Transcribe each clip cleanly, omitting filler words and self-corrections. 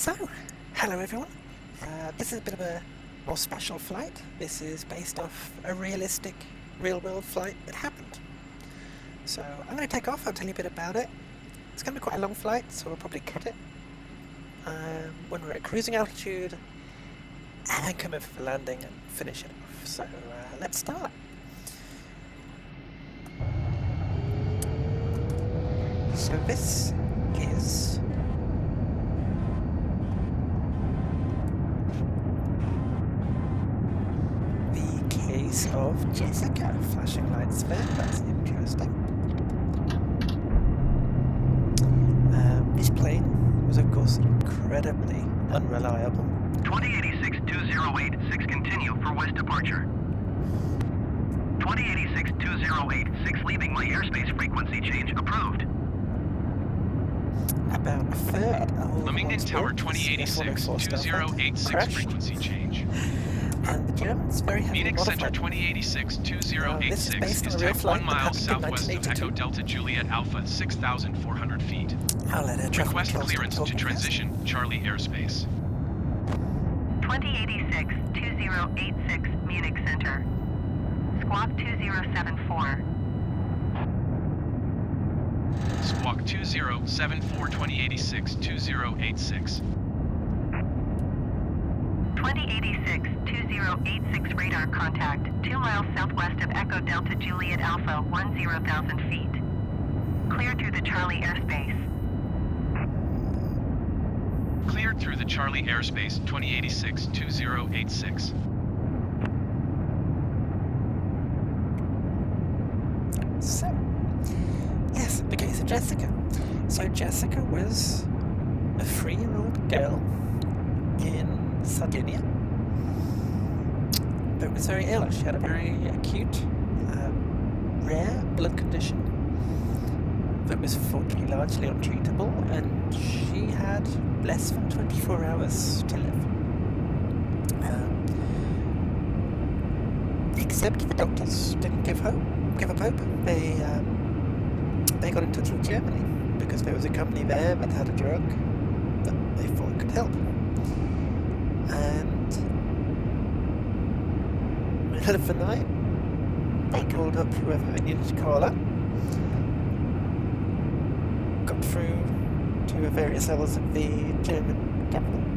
So, hello everyone. This is a bit of a more special flight. This is based off a realistic, real-world flight that happened. So, I'm going to take off, I'll tell you a bit about it. It's going to be quite a long flight, so we'll probably cut it when we're at cruising altitude, and then come over for landing and finish it off. So, let's start. So this is the case of Jessica. Flashing lights there, that's interesting. This plane was of course incredibly unreliable. 2086-2086 continue for west departure. 2086-2086 leaving my airspace frequency change approved. About a third of Leamington Tower 2086-2086 frequency change. And the Germans very heavily Phoenix Center modified. 2086-2086 is 10 miles southwest of Echo Delta Juliet Alpha, 6,400 feet. I'll let air traffic Request control clearance stop to talking transition Charlie airspace. 2086-2086 Munich Center. Squawk 2074. Squawk 2074 2086-2086. 2086-2086 radar contact, 2 miles southwest of Echo Delta Juliet Alpha, 10,000 feet. Cleared through the Charlie airspace. Cleared through the Charlie airspace 2086-2086. So, yes, the case of Jessica. So Jessica was a 3-year-old girl in Sardinia that was very ill. She had a very acute, rare blood condition that was thought to be largely untreatable, and she had less than 24 hours to live. Except the doctors didn't give up hope. They got in touch with Germany because there was a company there that had a drug that they thought could help. And in the middle of the night, they called up whoever they needed to call up, got through to various levels of the German government.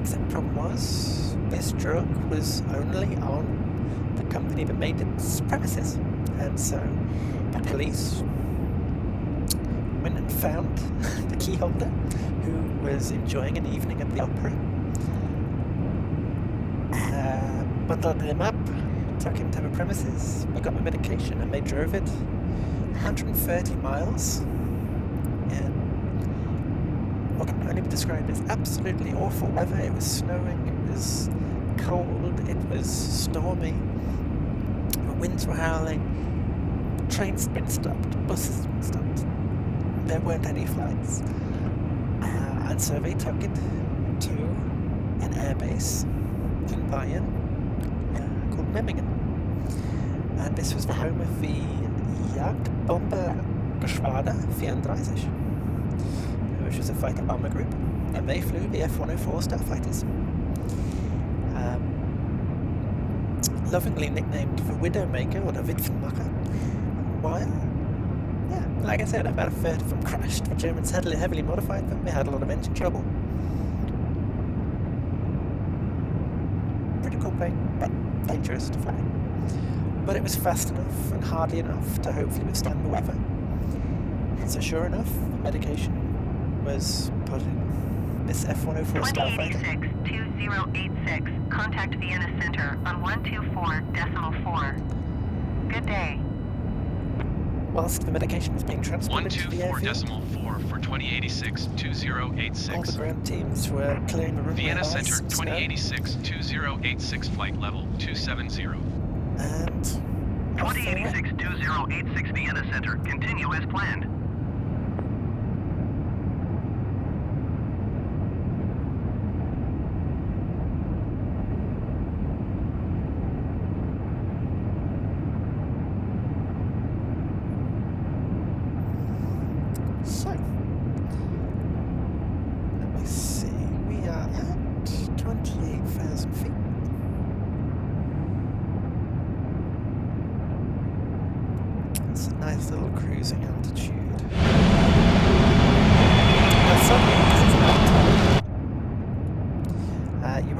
Except the problem was, this drug was only on the company that made its premises, and so the police went and found the key holder who was enjoying an evening at the opera, bundled him up, took him to the premises, they got the medication, and they drove it 130 miles in what can only be described as absolutely awful weather. It was snowing, it was cold, it was stormy, the winds were howling, trains had been stopped, buses had been stopped, there weren't any flights, and so they took it to an airbase in Bayern called Memmingen, and this was the home of the Jagdbombergeschwader 34, which was a fighter bomber group, and they flew the F-104 starfighters. Lovingly nicknamed the Widowmaker or the Witwenmacher. While, yeah, like I said, about a third of them crashed. The Germans had heavily modified them, they had a lot of engine trouble. Pretty cool plane, but dangerous to fly. But it was fast enough and hardy enough to hopefully withstand the weather. So sure enough, the medication was put in this F-104 starfighter. 2086-2086, contact Vienna Center on 124.4. Good day. Whilst the medication was being transported to the airfield, 124.4 for 2086-2086. all the ground teams were clearing the runway. Vienna ice Center and snow. 2086-2086 flight level 270. And off they went. 2086-2086 Vienna Center, continue as planned.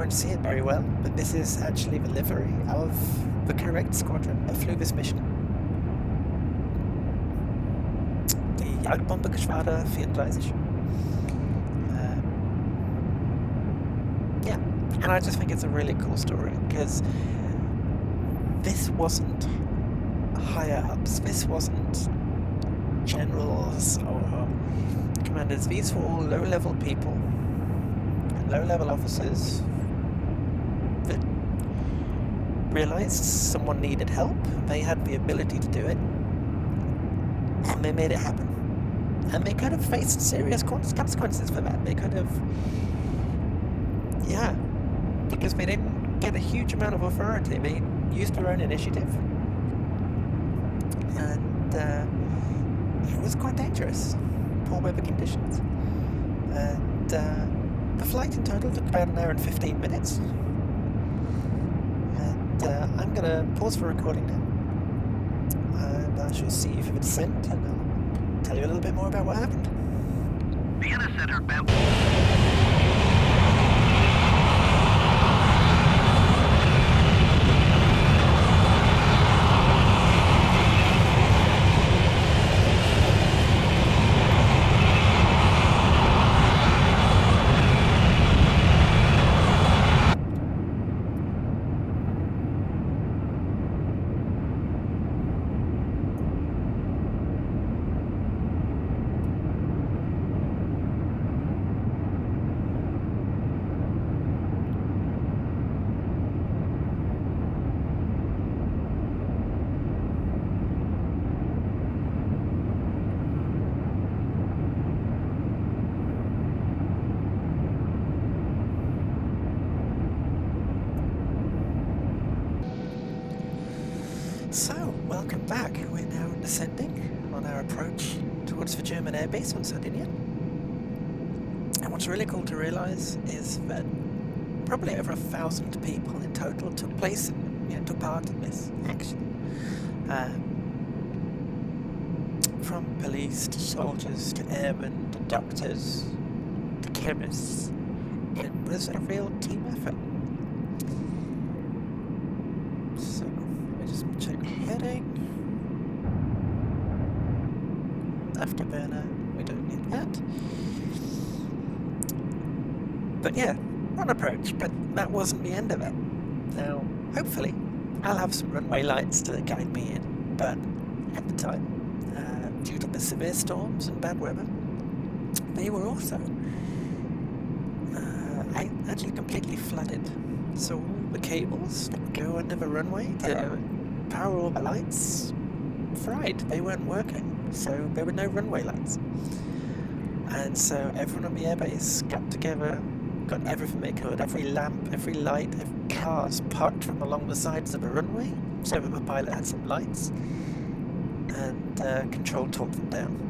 won't see it very well, but this is actually the livery of the correct squadron that flew this mission. The Jagdbombergeschwader 34. Yeah, and I just think it's a really cool story, because this wasn't higher ups, this wasn't generals or commanders, these were all low-level people and low-level officers that realized someone needed help, they had the ability to do it, and they made it happen. And they could have faced serious consequences for that. They could have, yeah, because they didn't get a huge amount of authority. They used their own initiative, and it was quite dangerous. Poor weather conditions, and the flight in total took about an hour and 15 minutes. And I'm gonna pause for recording now, and I shall see you for the descent, and I'll tell you a little bit more about what happened. Vienna Center, So, welcome back. We're now descending on our approach towards the German airbase on Sardinia. And what's really cool to realise is that probably over 1,000 people in total took part in this action. From police to soldiers to airmen to doctors to chemists. It was a real team effort. So, let me just check heading. Afterburner, we don't need that. But yeah, on approach, but that wasn't the end of it. Now, hopefully, I'll have some runway lights to guide me in, but at the time, due to the severe storms and bad weather, they were also actually completely flooded. So all the cables that go under the runway to power all the lights fried. They weren't working, so there were no runway lights. And so everyone on the airbase got together, got everything they could, every lamp, every light, every cars parked from along the sides of the runway, so that the pilot had some lights, and control talked them down.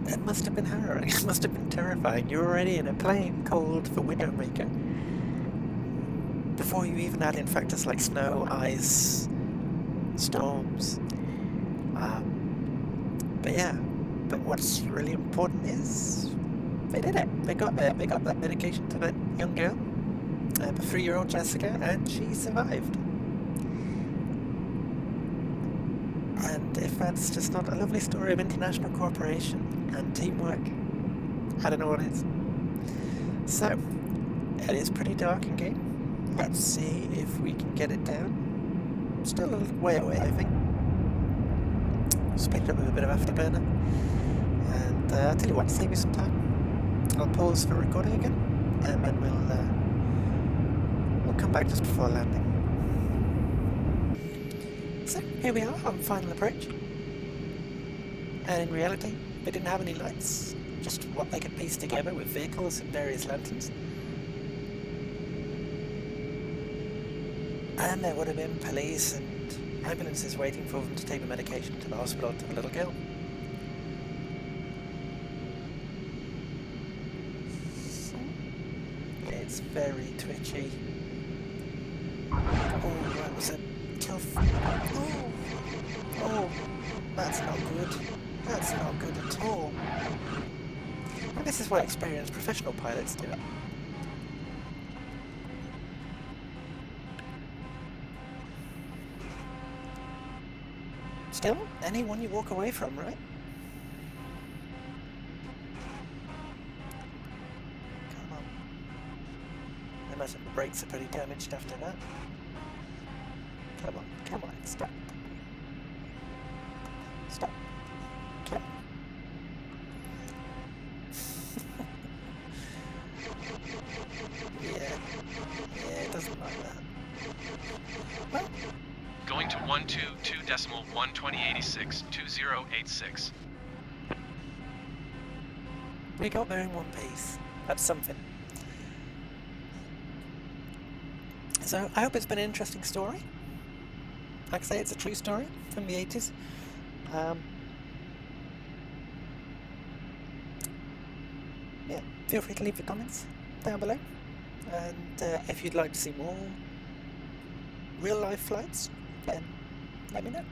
It must have been harrowing, it must have been terrifying. You're already in a plane called the Widowmaker, before you even add in factors like snow, ice, storms. But yeah, but what's really important is they did it. They got there. They got that medication to that young girl, the 3-year-old Jessica, and she survived. And if that's just not a lovely story of international cooperation and teamwork, I don't know what is. So, it is pretty dark in game. Let's see if we can get it down. Still a little way away, I think. Split it up with a bit of afterburner. And I'll tell you what, to save you some time, I'll pause for recording again, and then we'll come back just before landing. So, here we are on final approach. And in reality, they didn't have any lights, just what they could piece together with vehicles and various lanterns. And there would have been police and ambulances waiting for them to take the medication to the hospital to the little girl. So, it's very twitchy. Oh, that was a tough... Oh, that's not good. That's not good at all. And this is why experienced professional pilots do it. Still, anyone you walk away from, right? Come on. I imagine the brakes are pretty damaged after that. Come on, stop. Stop. Come on. Yeah, it doesn't like that. Well, going to 122.12086 we got there in one piece. That's something. So I hope it's been an interesting story. Like I say, it's a true story from the 80s. Yeah, feel free to leave your comments down below. And if you'd like to see more real life flights, then let me know.